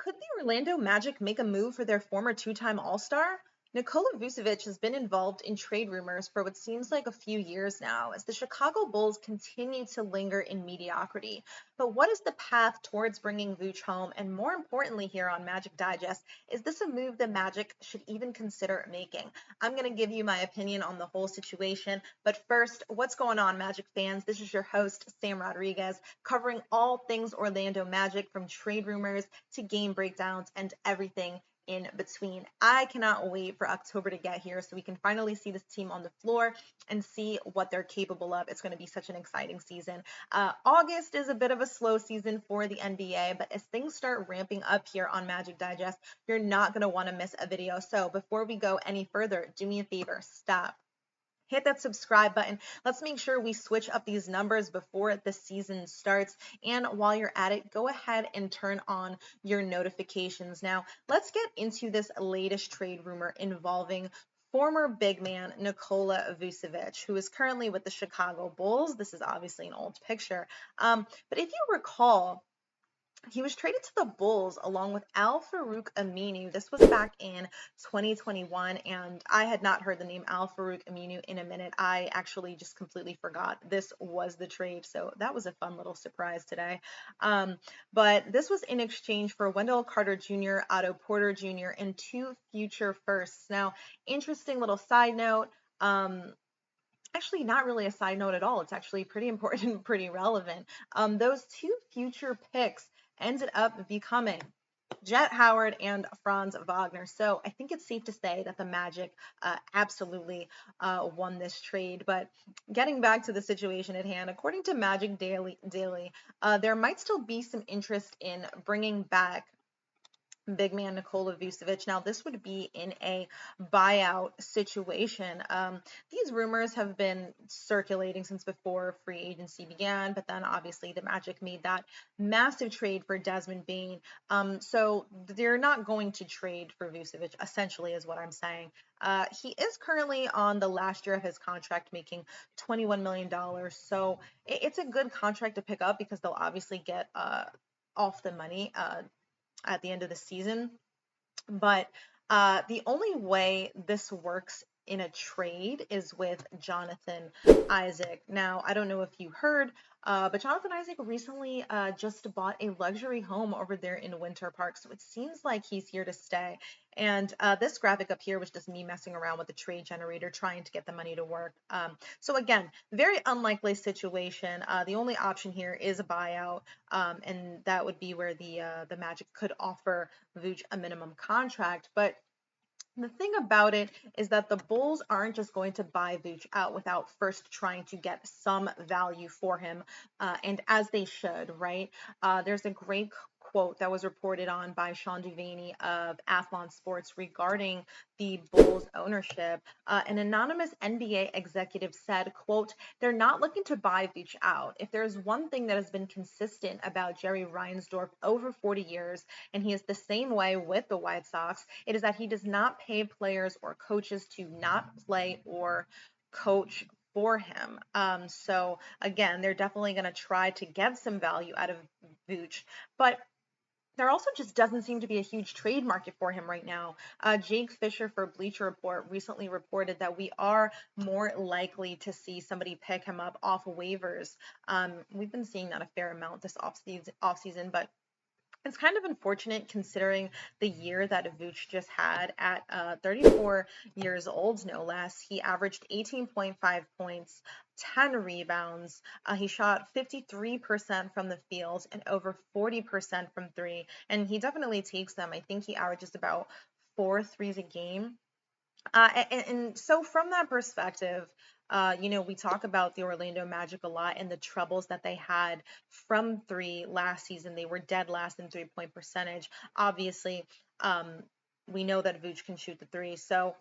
Could the Orlando Magic make a move for their former two-time All-Star? Nikola Vucevic has been involved in trade rumors for what seems like a few years now, as the Chicago Bulls continue to linger in mediocrity. But what is the path towards bringing Vooch home? And more importantly, here on Magic Digest, is this a move the Magic should even consider making? I'm going to give you my opinion on the whole situation. But first, what's going on, Magic fans? This is your host, Sam Rodriguez, covering all things Orlando Magic, from trade rumors to game breakdowns and everything in between. I cannot wait for October to get here so we can finally see this team on the floor and see what they're capable of. It's going to be such an exciting season. August is a bit of a slow season for the NBA, but as things start ramping up here on Magic Digest, you're not going to want to miss a video. So before we go any further, do me a favor, stop. Hit that subscribe button. Let's make sure we switch up these numbers before the season starts. And while you're at it, go ahead and turn on your notifications. Now, let's get into this latest trade rumor involving former big man Nikola Vucevic, who is currently with the Chicago Bulls. This is obviously an old picture. But if you recall, he was traded to the Bulls along with Al-Farouq Aminu. This was back in 2021, and I had not heard the name Al-Farouq Aminu in a minute. I actually just completely forgot this was the trade, so that was a fun little surprise today. But this was in exchange for Wendell Carter Jr., Otto Porter Jr., and 2 future firsts. Now, interesting little side note. Actually, not really a side note at all. It's actually pretty important, pretty relevant. Those 2 future picks ended up becoming Jet Howard and Franz Wagner. So I think it's safe to say that the Magic absolutely won this trade. But getting back to the situation at hand, according to Magic Daily, there might still be some interest in bringing back big man Nikola Vucevic. Now, this would be in a buyout situation. These rumors have been circulating since before free agency began, but then obviously the Magic made that massive trade for Desmond Bane. So they're not going to trade for Vucevic, essentially, is what I'm saying. He is currently on the last year of his contract, making $21 million. So it's a good contract to pick up because they'll obviously get off the money at the end of the season. But the only way this works in a trade is with Jonathan Isaac. Now, I don't know if you heard, but Jonathan Isaac recently just bought a luxury home over there in Winter Park. So it seems like he's here to stay. And this graphic up here was just me messing around with the trade generator, trying to get the money to work. So again, very unlikely situation. The only option here is a buyout, and that would be where the Magic could offer Vooch a minimum contract. But the thing about it is that the Bulls aren't just going to buy Vooch out without first trying to get some value for him, and as they should, right? There's a great quote that was reported on by Sean Duvaney of Athlon Sports regarding the Bulls ownership. An anonymous NBA executive said, quote, "They're not looking to buy Vooch out. If there's one thing that has been consistent about Jerry Reinsdorf over 40 years, and he is the same way with the White Sox, it is that he does not pay players or coaches to not play or coach for him." So again, they're definitely going to try to get some value out of Vooch, but there also just doesn't seem to be a huge trade market for him right now. Jake Fisher for Bleacher Report recently reported that we are more likely to see somebody pick him up off waivers. We've been seeing that a fair amount this offseason, but it's kind of unfortunate considering the year that Vooch just had at 34 years old, no less. He averaged 18.5 points, 10 rebounds. He shot 53% from the field and over 40% from 3. And he definitely takes them. I think he averages about 4 threes a game. And so from that perspective, we talk about the Orlando Magic a lot and the troubles that they had from 3 last season. They were dead last in 3-point percentage. Obviously, we know that Vooch can shoot the 3. So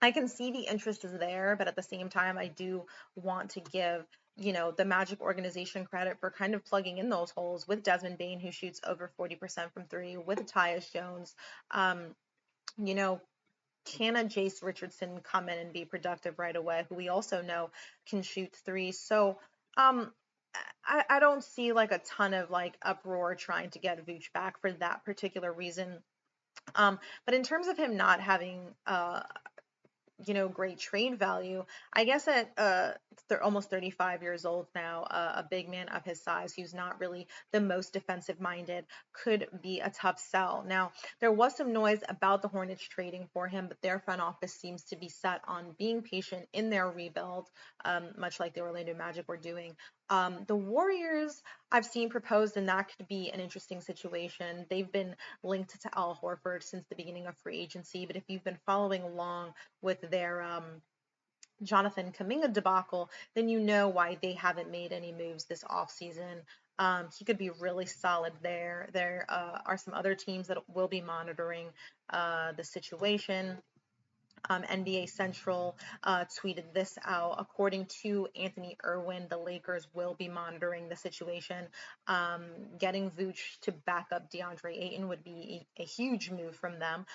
I can see the interest is there, but at the same time, I do want to give the Magic organization credit for kind of plugging in those holes with Desmond Bane, who shoots over 40% from 3, with Tyus Jones. You know, can a Jace Richardson come in and be productive right away, who we also know can shoot 3? So I don't see like a ton of like uproar trying to get Vooch back for that particular reason. But in terms of him not having great trade value. I guess at they're almost 35 years old now, a big man of his size who's not really the most defensive minded could be a tough sell. Now, there was some noise about the Hornets trading for him, but their front office seems to be set on being patient in their rebuild, much like the Orlando Magic were doing. The Warriors I've seen proposed, and that could be an interesting situation. They've been linked to Al Horford since the beginning of free agency, but if you've been following along with their Jonathan Kuminga debacle, then you know why they haven't made any moves this offseason. He could be really solid there. There are some other teams that will be monitoring the situation. NBA Central tweeted this out. According to Anthony Irwin, the Lakers will be monitoring the situation. Getting Vooch to back up DeAndre Ayton would be a huge move from them,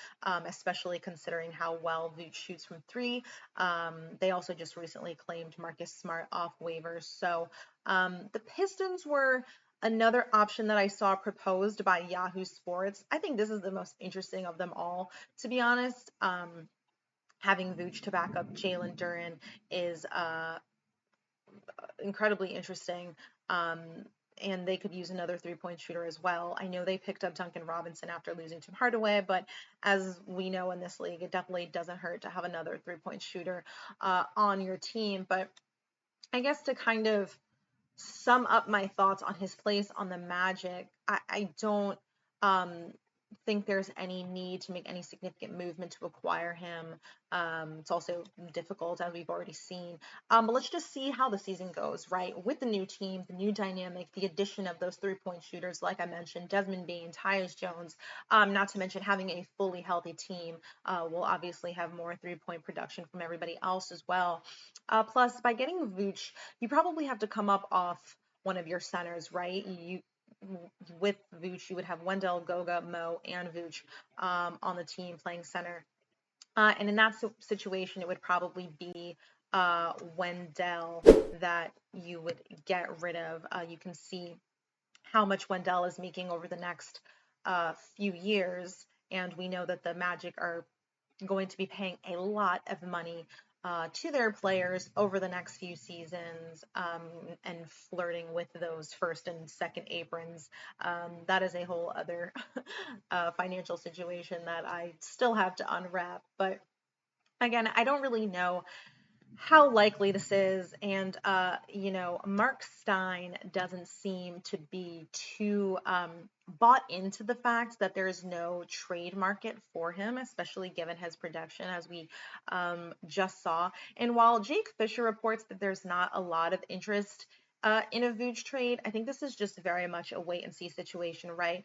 especially considering how well Vooch shoots from three. They also just recently claimed Marcus Smart off waivers. So the Pistons were another option that I saw proposed by Yahoo Sports. I think this is the most interesting of them all, to be honest. Having Vooch to back up Jalen Duren is incredibly interesting. And they could use another three-point shooter as well. I know they picked up Duncan Robinson after losing Tim Hardaway, but as we know in this league, it definitely doesn't hurt to have another three-point shooter on your team. But I guess to kind of sum up my thoughts on his place on the Magic, I don't think there's any need to make any significant movement to acquire him. It's also difficult, as we've already seen. But let's just see how the season goes, right? With the new team, the new dynamic, the addition of those three-point shooters, like I mentioned, Desmond Bane, Tyus Jones, not to mention having a fully healthy team. We'll obviously have more three-point production from everybody else as well. Plus, by getting Vooch, you probably have to come up off one of your centers, right? With Vooch, you would have Wendell, Goga, Mo, and Vooch on the team playing center. And in that situation, it would probably be Wendell that you would get rid of. You can see how much Wendell is making over the next few years, and we know that the Magic are going to be paying a lot of money to their players over the next few seasons, and flirting with those first and second aprons. That is a whole other financial situation that I still have to unwrap. But again, I don't really know how likely this is, and Mark Stein doesn't seem to be too bought into the fact that there is no trade market for him, especially given his production, as we just saw. And while Jake Fisher reports that there's not a lot of interest in a Vooch trade, I think this is just very much a wait and see situation, right?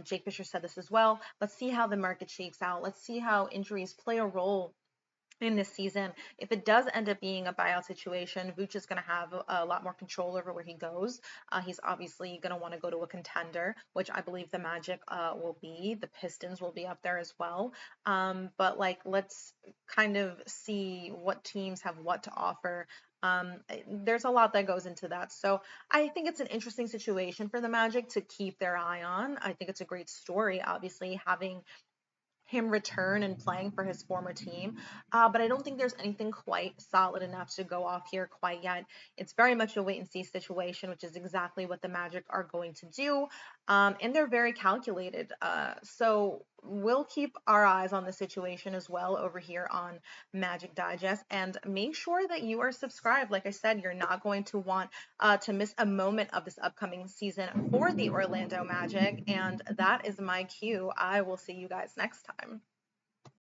Jake Fisher said this as well. Let's see how the market shakes out. Let's see how injuries play a role in this season. If it does end up being a buyout situation, Vooch is going to have a lot more control over where he goes. He's obviously going to want to go to a contender, which I believe the Magic will be. The Pistons will be up there as well. But let's kind of see what teams have what to offer. There's a lot that goes into that. So I think it's an interesting situation for the Magic to keep their eye on. I think it's a great story, obviously, having him return and playing for his former team. But I don't think there's anything quite solid enough to go off here quite yet. It's very much a wait and see situation, which is exactly what the Magic are going to do. And they're very calculated. So we'll keep our eyes on the situation as well over here on Magic Digest, and make sure that you are subscribed. Like I said, you're not going to want to miss a moment of this upcoming season for the Orlando Magic. And that is my cue. I will see you guys next time.